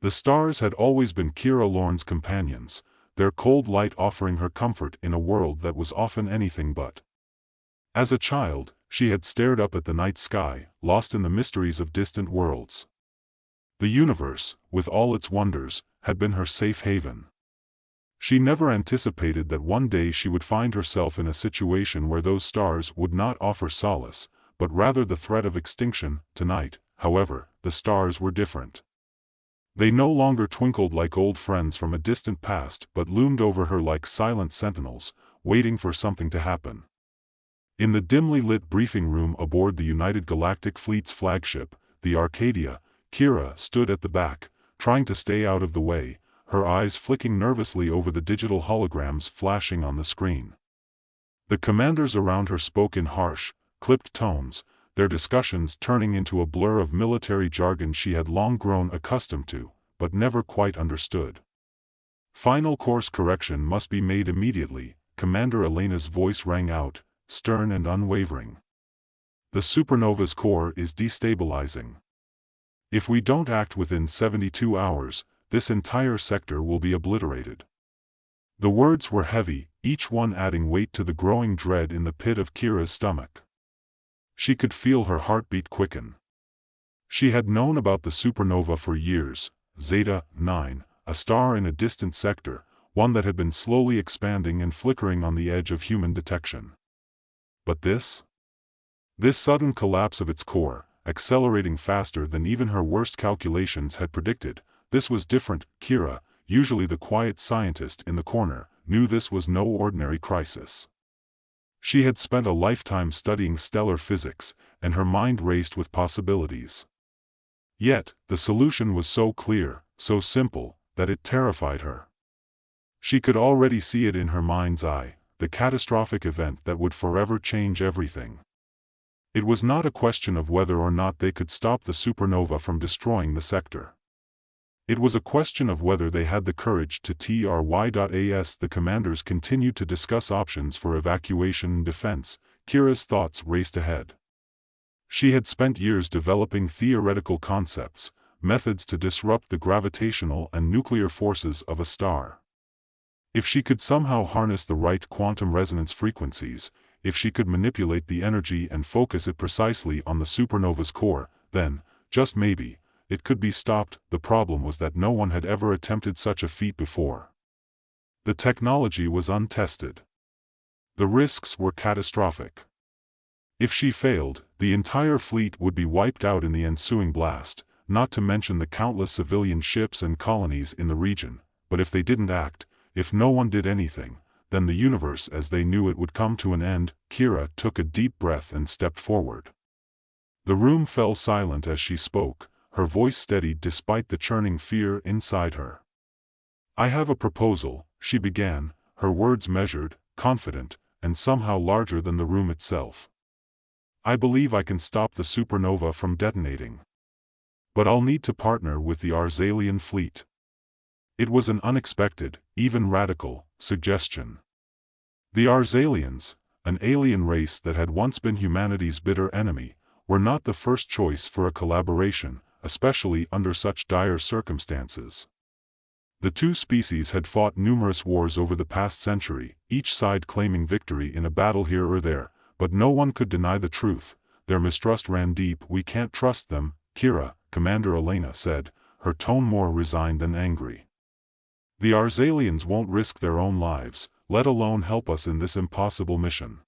The stars had always been Kira Lorne's companions, their cold light offering her comfort in a world that was often anything but. As a child, she had stared up at the night sky, lost in the mysteries of distant worlds. The universe, with all its wonders, had been her safe haven. She never anticipated that one day she would find herself in a situation where those stars would not offer solace, but rather the threat of extinction. Tonight, however, the stars were different. They no longer twinkled like old friends from a distant past but loomed over her like silent sentinels, waiting for something to happen. In the dimly lit briefing room aboard the United Galactic Fleet's flagship, the Arcadia, Kira stood at the back, trying to stay out of the way, her eyes flicking nervously over the digital holograms flashing on the screen. The commanders around her spoke in harsh, clipped tones, their discussions turning into a blur of military jargon she had long grown accustomed to, but never quite understood. Final course correction must be made immediately, Commander Elena's voice rang out, stern and unwavering. The Supernova's core is destabilizing. If we don't act within 72 hours, this entire sector will be obliterated. The words were heavy, each one adding weight to the growing dread in the pit of Kira's stomach. She could feel her heartbeat quicken. She had known about the supernova for years, Zeta 9, a star in a distant sector, one that had been slowly expanding and flickering on the edge of human detection. But this sudden collapse of its core, accelerating faster than even her worst calculations had predicted, this was different. Kira, usually the quiet scientist in the corner, knew this was no ordinary crisis. She had spent a lifetime studying stellar physics, and her mind raced with possibilities. Yet, the solution was so clear, so simple, that it terrified her. She could already see it in her mind's eye, the catastrophic event that would forever change everything. It was not a question of whether or not they could stop the supernova from destroying the sector. It was a question of whether they had the courage to try.as. The commanders continued to discuss options for evacuation and defense. Kira's thoughts raced ahead. She had spent years developing theoretical concepts, methods to disrupt the gravitational and nuclear forces of a star. If she could somehow harness the right quantum resonance frequencies, if she could manipulate the energy and focus it precisely on the supernova's core, then, just maybe, it could be stopped. The problem was that no one had ever attempted such a feat before. The technology was untested. The risks were catastrophic. If she failed, the entire fleet would be wiped out in the ensuing blast, not to mention the countless civilian ships and colonies in the region. But if they didn't act, if no one did anything, then the universe as they knew it would come to an end. Kira took a deep breath and stepped forward. The room fell silent as she spoke, her voice steadied despite the churning fear inside her. "I have a proposal," she began, her words measured, confident, and somehow larger than the room itself. "I believe I can stop the supernova from detonating. But I'll need to partner with the Arzalian fleet." It was an unexpected, even radical, suggestion. The Arzalians, an alien race that had once been humanity's bitter enemy, were not the first choice for a collaboration, especially under such dire circumstances. The two species had fought numerous wars over the past century, each side claiming victory in a battle here or there, but no one could deny the truth. Their mistrust ran deep. "We can't trust them, Kira," Commander Elena said, her tone more resigned than angry. "The Arzalians won't risk their own lives, let alone help us in this impossible mission."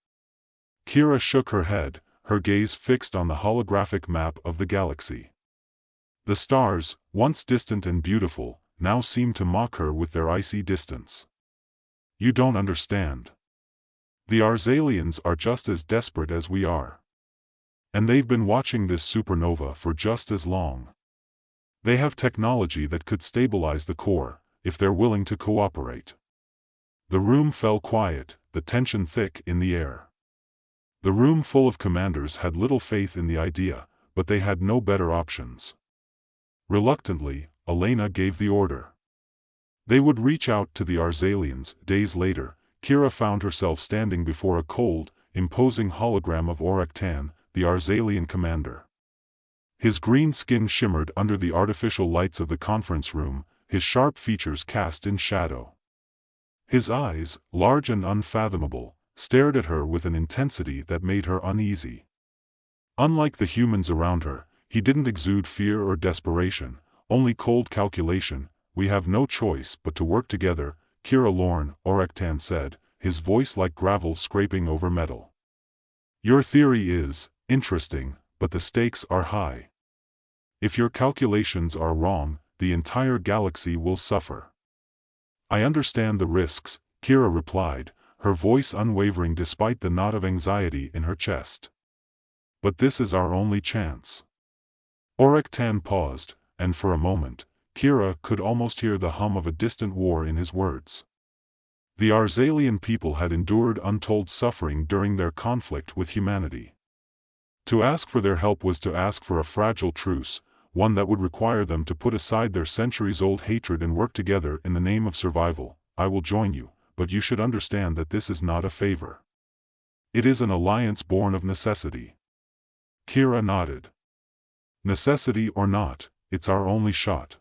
Kira shook her head, her gaze fixed on the holographic map of the galaxy. The stars, once distant and beautiful, now seemed to mock her with their icy distance. "You don't understand. The Arzalians are just as desperate as we are. And they've been watching this supernova for just as long. They have technology that could stabilize the core, if they're willing to cooperate." The room fell quiet, the tension thick in the air. The room full of commanders had little faith in the idea, but they had no better options. Reluctantly, Elena gave the order. They would reach out to the Arzalians. Days later, Kira found herself standing before a cold, imposing hologram of Oraktan, the Arzalian commander. His green skin shimmered under the artificial lights of the conference room, his sharp features cast in shadow. His eyes, large and unfathomable, stared at her with an intensity that made her uneasy. Unlike the humans around her, he didn't exude fear or desperation, only cold calculation. "We have no choice but to work together," Kira Lorne, Orektan said, his voice like gravel scraping over metal. "Your theory is interesting, but the stakes are high. If your calculations are wrong, the entire galaxy will suffer." "I understand the risks," Kira replied, her voice unwavering despite the knot of anxiety in her chest. "But this is our only chance." Orektan paused, and for a moment, Kira could almost hear the hum of a distant war in his words. The Arzalian people had endured untold suffering during their conflict with humanity. To ask for their help was to ask for a fragile truce, one that would require them to put aside their centuries-old hatred and work together in the name of survival. "I will join you, but you should understand that this is not a favor. It is an alliance born of necessity." Kira nodded. "Necessity or not, it's our only shot."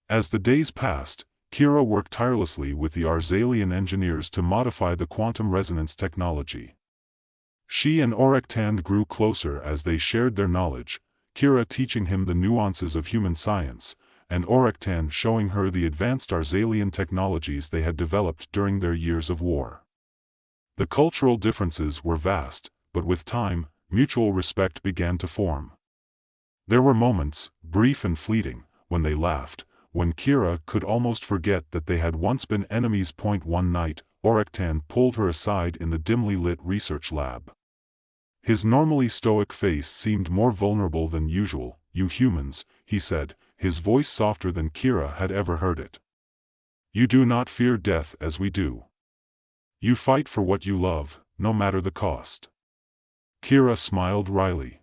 As the days passed, Kira worked tirelessly with the Arzalian engineers to modify the quantum resonance technology. She and Orektan grew closer as they shared their knowledge, Kira teaching him the nuances of human science, and Orektan showing her the advanced Arzalian technologies they had developed during their years of war. The cultural differences were vast, but with time, mutual respect began to form. There were moments, brief and fleeting, when they laughed, when Kira could almost forget that they had once been enemies. One night, Orektan pulled her aside in the dimly lit research lab. His normally stoic face seemed more vulnerable than usual. "You humans," he said, his voice softer than Kira had ever heard it. "You do not fear death as we do. You fight for what you love, no matter the cost." Kira smiled wryly.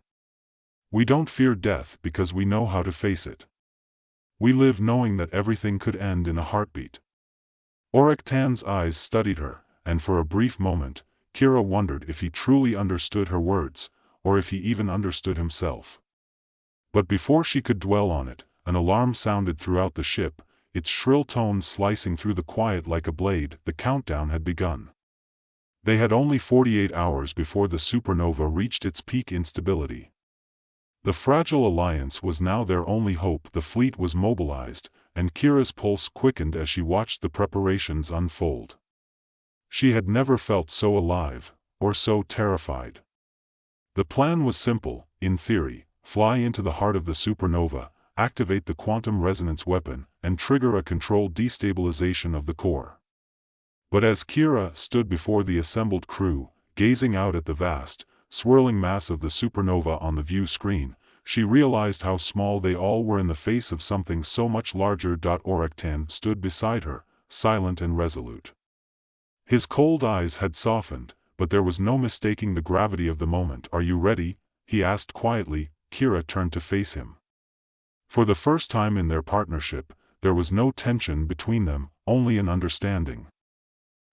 "We don't fear death because we know how to face it. We live knowing that everything could end in a heartbeat." Orektan's eyes studied her, and for a brief moment, Kira wondered if he truly understood her words, or if he even understood himself. But before she could dwell on it, an alarm sounded throughout the ship, its shrill tone slicing through the quiet like a blade. The countdown had begun. They had only 48 hours before the supernova reached its peak instability. The fragile alliance was now their only hope. The fleet was mobilized, and Kira's pulse quickened as she watched the preparations unfold. She had never felt so alive, or so terrified. The plan was simple, in theory: fly into the heart of the supernova, activate the quantum resonance weapon, and trigger a controlled destabilization of the core. But as Kira stood before the assembled crew, gazing out at the vast, swirling mass of the supernova on the view screen, she realized how small they all were in the face of something so much larger. Orektan stood beside her, silent and resolute. His cold eyes had softened, but there was no mistaking the gravity of the moment. "Are you ready?" he asked quietly. Kira turned to face him. For the first time in their partnership, there was no tension between them, only an understanding.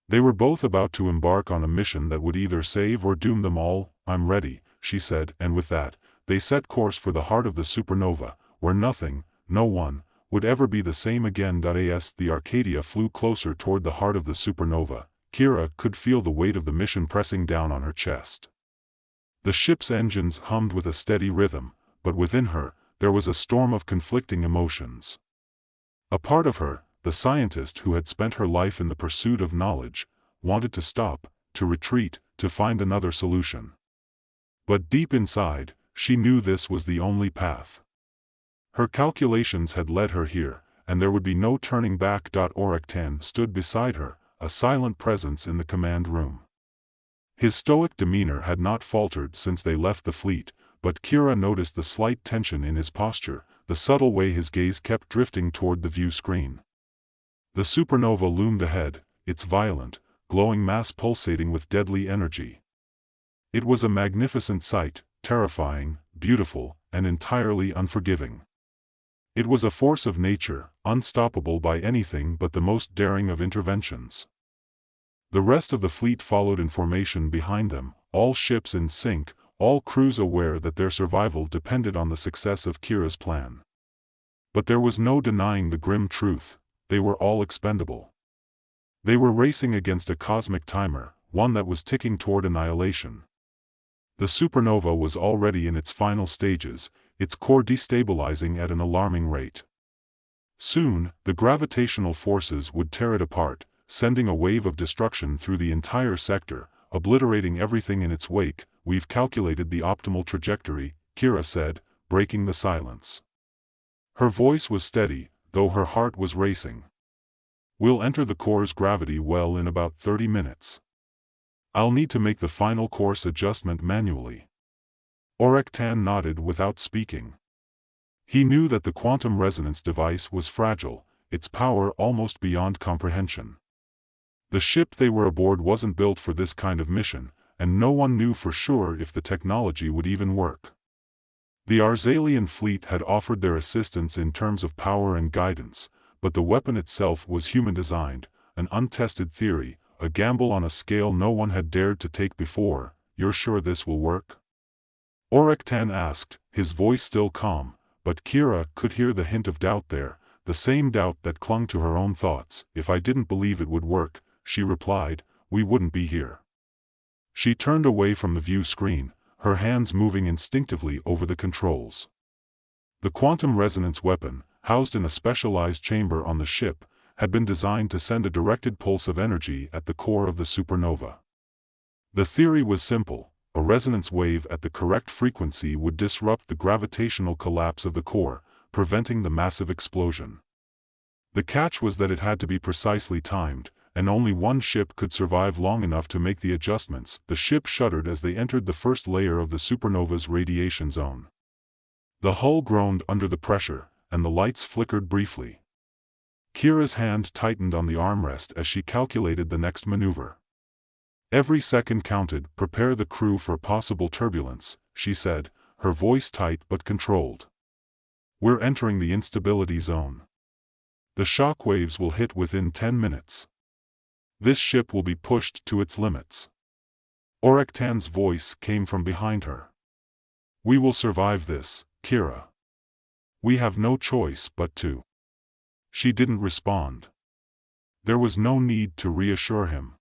They were both about to embark on a mission that would either save or doom them all. "I'm ready," she said, and with that, they set course for the heart of the supernova, where nothing, no one, would ever be the same again. As the Arcadia flew closer toward the heart of the supernova, Kira could feel the weight of the mission pressing down on her chest. The ship's engines hummed with a steady rhythm, but within her, there was a storm of conflicting emotions. A part of her, the scientist who had spent her life in the pursuit of knowledge, wanted to stop, to retreat, to find another solution. But deep inside, she knew this was the only path. Her calculations had led her here, and there would be no turning back. Orektan stood beside her, a silent presence in the command room. His stoic demeanor had not faltered since they left the fleet, but Kira noticed the slight tension in his posture, the subtle way his gaze kept drifting toward the view screen. The supernova loomed ahead, its violent, glowing mass pulsating with deadly energy. It was a magnificent sight, terrifying, beautiful, and entirely unforgiving. It was a force of nature, unstoppable by anything but the most daring of interventions. The rest of the fleet followed in formation behind them, all ships in sync, all crews aware that their survival depended on the success of Kira's plan. But there was no denying the grim truth: they were all expendable. They were racing against a cosmic timer, one that was ticking toward annihilation. The supernova was already in its final stages, its core destabilizing at an alarming rate. Soon, the gravitational forces would tear it apart, sending a wave of destruction through the entire sector, obliterating everything in its wake. "We've calculated the optimal trajectory," Kira said, breaking the silence. Her voice was steady, though her heart was racing. "We'll enter the core's gravity well in about 30 minutes. I'll need to make the final course adjustment manually." Orektan nodded without speaking. He knew that the quantum resonance device was fragile, its power almost beyond comprehension. The ship they were aboard wasn't built for this kind of mission, and no one knew for sure if the technology would even work. The Arzalian fleet had offered their assistance in terms of power and guidance, but the weapon itself was human-designed, an untested theory, a gamble on a scale no one had dared to take before. "You're sure this will work?" Orektan asked, his voice still calm, but Kira could hear the hint of doubt there, the same doubt that clung to her own thoughts. "If I didn't believe it would work," she replied, "we wouldn't be here." She turned away from the view screen, her hands moving instinctively over the controls. The quantum resonance weapon, housed in a specialized chamber on the ship, had been designed to send a directed pulse of energy at the core of the supernova. The theory was simple: a resonance wave at the correct frequency would disrupt the gravitational collapse of the core, preventing the massive explosion. The catch was that it had to be precisely timed, and only one ship could survive long enough to make the adjustments. The ship shuddered as they entered the first layer of the supernova's radiation zone. The hull groaned under the pressure, and the lights flickered briefly. Kira's hand tightened on the armrest as she calculated the next maneuver. "Every second counted. Prepare the crew for possible turbulence," she said, her voice tight but controlled. "We're entering the instability zone. The shock waves will hit within 10 minutes. This ship will be pushed to its limits." Orektan's voice came from behind her. "We will survive this, Kira. We have no choice but to." She didn't respond. There was no need to reassure him.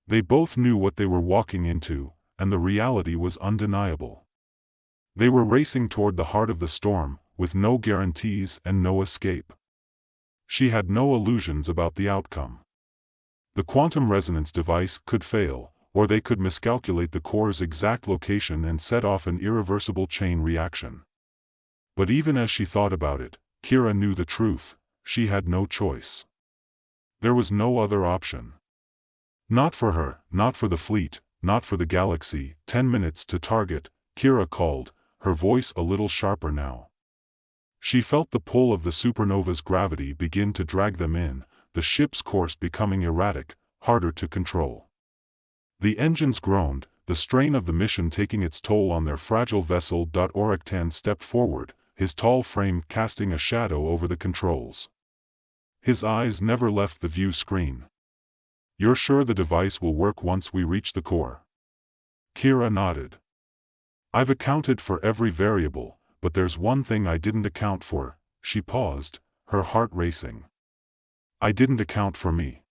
They both knew what they were walking into, and the reality was undeniable. They were racing toward the heart of the storm, with no guarantees and no escape. She had no illusions about the outcome. The quantum resonance device could fail, or they could miscalculate the core's exact location and set off an irreversible chain reaction. But even as she thought about it, Kira knew the truth: she had no choice. There was no other option. Not for her, not for the fleet, not for the galaxy. 10 minutes to target, Kira called, her voice a little sharper now. She felt the pull of the supernova's gravity begin to drag them in, the ship's course becoming erratic, harder to control. The engines groaned, the strain of the mission taking its toll on their fragile vessel. Orektan stepped forward, his tall frame casting a shadow over the controls. His eyes never left the view screen. "You're sure the device will work once we reach the core?" Kira nodded. "I've accounted for every variable, but there's one thing I didn't account for." She paused, her heart racing. "I didn't account for me."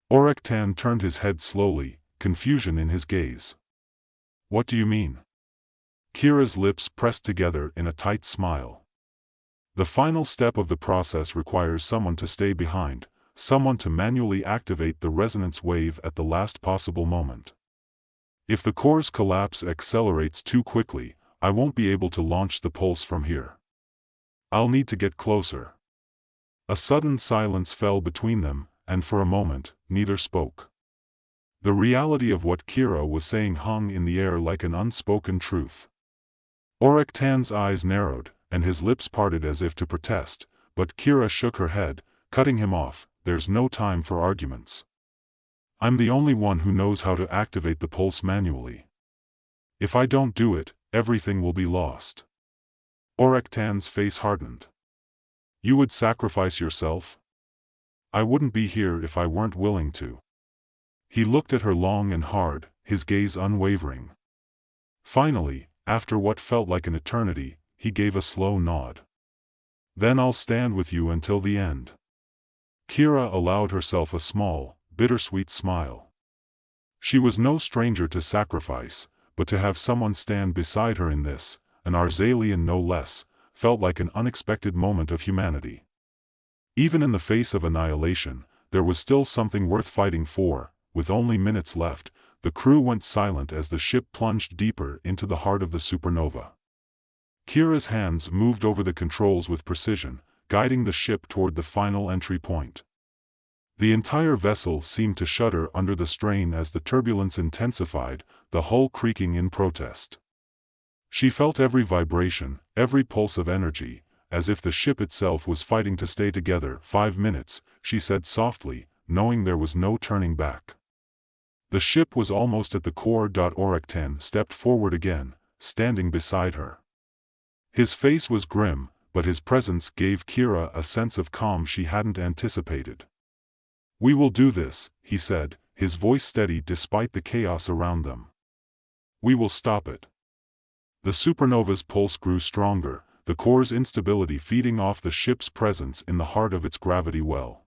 Orektan turned his head slowly, confusion in his gaze. "What do you mean?" Kira's lips pressed together in a tight smile. "The final step of the process requires someone to stay behind, someone to manually activate the resonance wave at the last possible moment. If the core's collapse accelerates too quickly, I won't be able to launch the pulse from here. I'll need to get closer." A sudden silence fell between them, and for a moment, neither spoke. The reality of what Kira was saying hung in the air like an unspoken truth. Orektan's eyes narrowed, and his lips parted as if to protest, but Kira shook her head, cutting him off. "There's no time for arguments. I'm the only one who knows how to activate the pulse manually. If I don't do it, everything will be lost." Orektan's face hardened. "You would sacrifice yourself?" "I wouldn't be here if I weren't willing to." He looked at her long and hard, his gaze unwavering. Finally, after what felt like an eternity, he gave a slow nod. "Then I'll stand with you until the end." Kira allowed herself a small, bittersweet smile. She was no stranger to sacrifice, but to have someone stand beside her in this, an Arzalian no less, felt like an unexpected moment of humanity. Even in the face of annihilation, there was still something worth fighting for. With only minutes left, the crew went silent as the ship plunged deeper into the heart of the supernova. Kira's hands moved over the controls with precision, guiding the ship toward the final entry point. The entire vessel seemed to shudder under the strain as the turbulence intensified, the hull creaking in protest. She felt every vibration, every pulse of energy, as if the ship itself was fighting to stay together. 5 minutes, she said softly, knowing there was no turning back. The ship was almost at the core. Orakten stepped forward again, standing beside her. His face was grim, but his presence gave Kira a sense of calm she hadn't anticipated. "We will do this," he said, his voice steady despite the chaos around them. "We will stop it." The supernova's pulse grew stronger, the core's instability feeding off the ship's presence in the heart of its gravity well.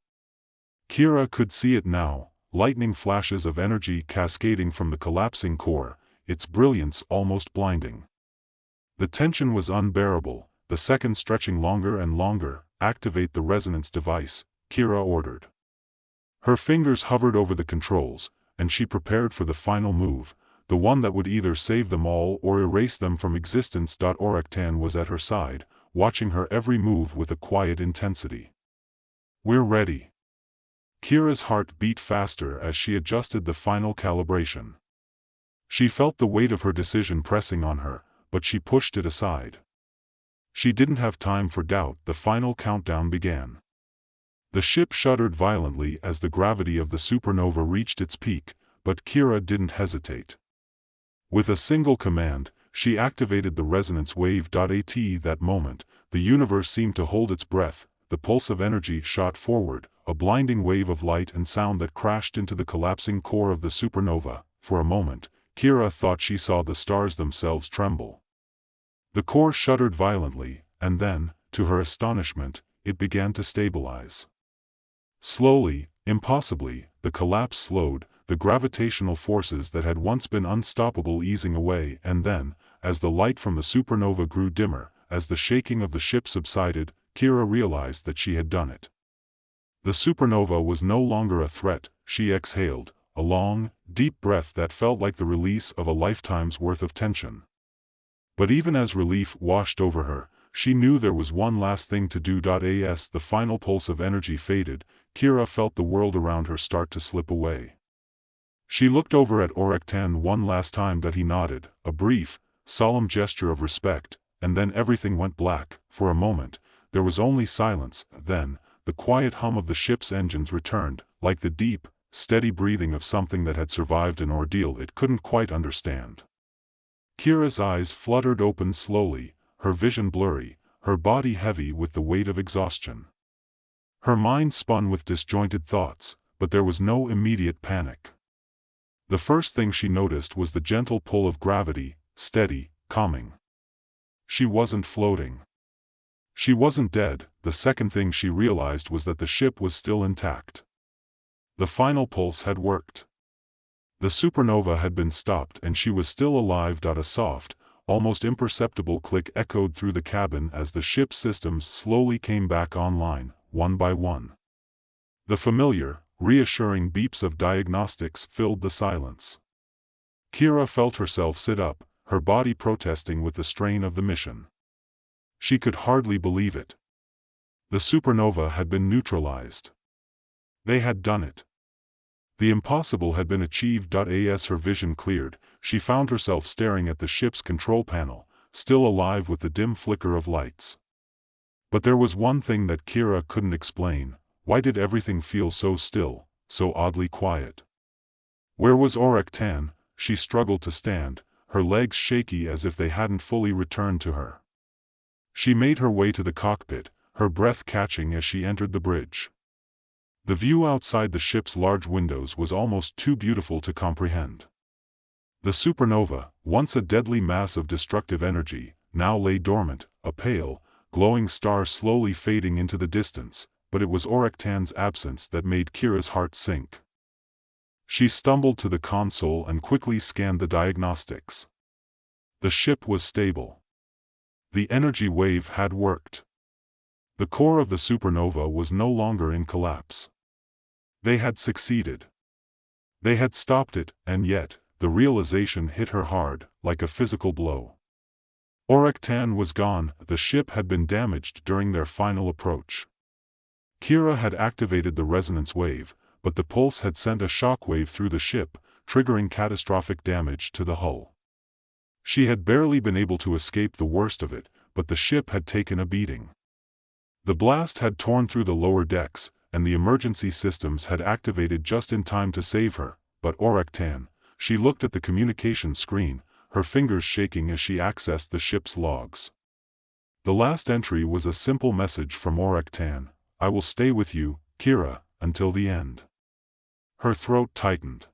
Kira could see it now, lightning flashes of energy cascading from the collapsing core, its brilliance almost blinding. The tension was unbearable, the seconds stretching longer and longer. "Activate the resonance device," Kira ordered. Her fingers hovered over the controls, and she prepared for the final move, the one that would either save them all or erase them from existence. Orakten was at her side, watching her every move with a quiet intensity. "We're ready." Kira's heart beat faster as she adjusted the final calibration. She felt the weight of her decision pressing on her, but she pushed it aside. She didn't have time for doubt. The final countdown began. The ship shuddered violently as the gravity of the supernova reached its peak, but Kira didn't hesitate. With a single command, she activated the resonance wave. At that moment, the universe seemed to hold its breath. The pulse of energy shot forward, a blinding wave of light and sound that crashed into the collapsing core of the supernova. For a moment, Kira thought she saw the stars themselves tremble. The core shuddered violently, and then, to her astonishment, it began to stabilize. Slowly, impossibly, the collapse slowed, the gravitational forces that had once been unstoppable easing away, and then, as the light from the supernova grew dimmer, as the shaking of the ship subsided, Kira realized that she had done it. The supernova was no longer a threat. She exhaled, a long, deep breath that felt like the release of a lifetime's worth of tension. But even as relief washed over her, she knew there was one last thing to do. As the final pulse of energy faded, Kira felt the world around her start to slip away. She looked over at Orakten one last time. He nodded, a brief, solemn gesture of respect, and then everything went black. For a moment, there was only silence. Then, the quiet hum of the ship's engines returned, like the deep, steady breathing of something that had survived an ordeal it couldn't quite understand. Kira's eyes fluttered open slowly, her vision blurry, her body heavy with the weight of exhaustion. Her mind spun with disjointed thoughts, but there was no immediate panic. The first thing she noticed was the gentle pull of gravity, steady, calming. She wasn't floating. She wasn't dead. The second thing she realized was that the ship was still intact. The final pulse had worked. The supernova had been stopped and she was still alive. A soft, almost imperceptible click echoed through the cabin as the ship's systems slowly came back online, one by one. The familiar, reassuring beeps of diagnostics filled the silence. Kira felt herself sit up, her body protesting with the strain of the mission. She could hardly believe it. The supernova had been neutralized. They had done it. The impossible had been achieved. As her vision cleared, she found herself staring at the ship's control panel, still alive with the dim flicker of lights. But there was one thing that Kira couldn't explain. Why did everything feel so still, so oddly quiet? Where was Orakten? She struggled to stand, her legs shaky as if they hadn't fully returned to her. She made her way to the cockpit, her breath catching as she entered the bridge. The view outside the ship's large windows was almost too beautiful to comprehend. The supernova, once a deadly mass of destructive energy, now lay dormant, a pale, glowing star slowly fading into the distance, but it was Oraktan's absence that made Kira's heart sink. She stumbled to the console and quickly scanned the diagnostics. The ship was stable. The energy wave had worked. The core of the supernova was no longer in collapse. They had succeeded. They had stopped it, and yet, the realization hit her hard, like a physical blow. Oraktan was gone, the ship had been damaged during their final approach. Kira had activated the resonance wave, but the pulse had sent a shockwave through the ship, triggering catastrophic damage to the hull. She had barely been able to escape the worst of it, but the ship had taken a beating. The blast had torn through the lower decks, and the emergency systems had activated just in time to save her, but Oraktan, she looked at the communication screen, her fingers shaking as she accessed the ship's logs. The last entry was a simple message from Oraktan: "I will stay with you, Kira, until the end." Her throat tightened.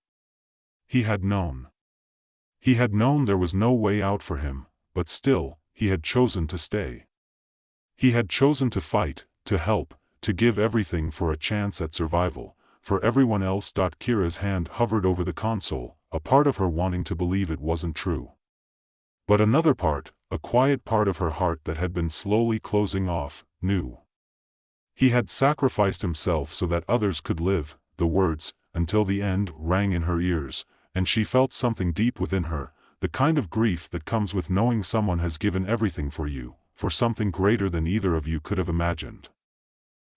He had known. He had known there was no way out for him, but still, he had chosen to stay. He had chosen to fight, to help, to give everything for a chance at survival, for everyone else. Kira's hand hovered over the console, a part of her wanting to believe it wasn't true. But another part, a quiet part of her heart that had been slowly closing off, knew. He had sacrificed himself so that others could live. The words, "until the end," rang in her ears, and she felt something deep within her, the kind of grief that comes with knowing someone has given everything for you, for something greater than either of you could have imagined.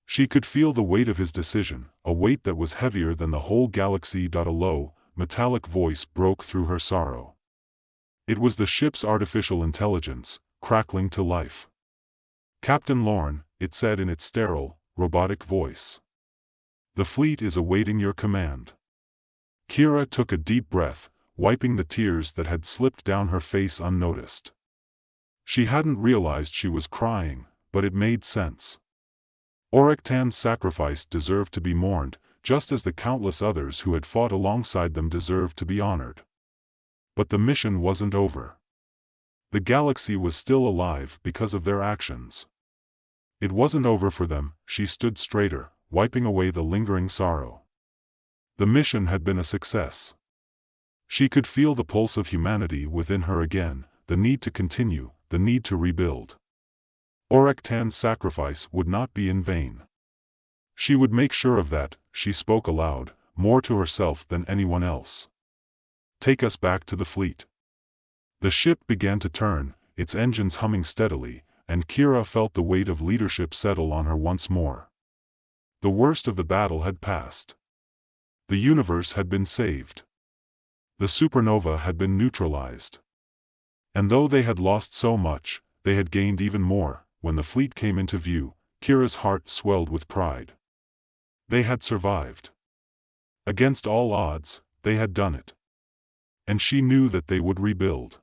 She could feel the weight of his decision, a weight that was heavier than the whole galaxy. A low, metallic voice broke through her sorrow. It was the ship's artificial intelligence, crackling to life. "Captain Lorne," it said in its sterile, robotic voice. "The fleet is awaiting your command." Kira took a deep breath, wiping the tears that had slipped down her face unnoticed. She hadn't realized she was crying, but it made sense. Oraktan's sacrifice deserved to be mourned, just as the countless others who had fought alongside them deserved to be honored. But the mission wasn't over. The galaxy was still alive because of their actions. It wasn't over for them. She stood straighter, wiping away the lingering sorrow. The mission had been a success. She could feel the pulse of humanity within her again, the need to continue, the need to rebuild. Oraktan's sacrifice would not be in vain. She would make sure of that. She spoke aloud, more to herself than anyone else. "Take us back to the fleet." The ship began to turn, its engines humming steadily, and Kira felt the weight of leadership settle on her once more. The worst of the battle had passed. The universe had been saved. The supernova had been neutralized. And though they had lost so much, they had gained even more. When the fleet came into view, Kira's heart swelled with pride. They had survived. Against all odds, they had done it. And she knew that they would rebuild.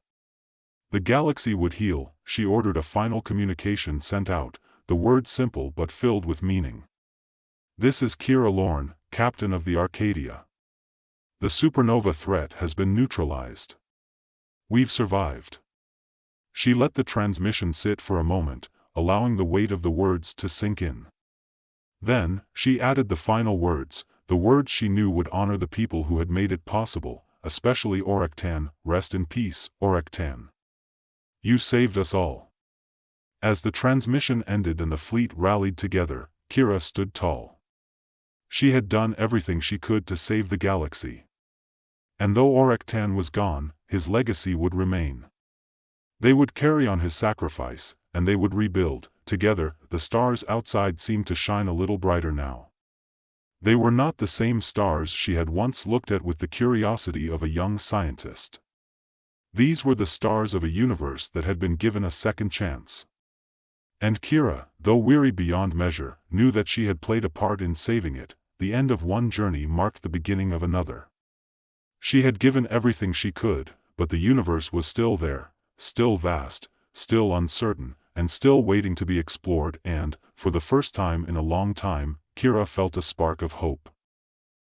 The galaxy would heal. She ordered a final communication sent out, the words simple but filled with meaning. "This is Kira Lorne, captain of the Arcadia. The supernova threat has been neutralized. We've survived." She let the transmission sit for a moment, allowing the weight of the words to sink in. Then, she added the final words, the words she knew would honor the people who had made it possible, especially Oraktan. "Rest in peace, Oraktan. You saved us all." As the transmission ended and the fleet rallied together, Kira stood tall. She had done everything she could to save the galaxy. And though Oraktan was gone, his legacy would remain. They would carry on his sacrifice, and they would rebuild. Together, the stars outside seemed to shine a little brighter now. They were not the same stars she had once looked at with the curiosity of a young scientist. These were the stars of a universe that had been given a second chance. And Kira, though weary beyond measure, knew that she had played a part in saving it. The end of one journey marked the beginning of another. She had given everything she could, but the universe was still there, still vast, still uncertain, and still waiting to be explored. And, for the first time in a long time, Kira felt a spark of hope.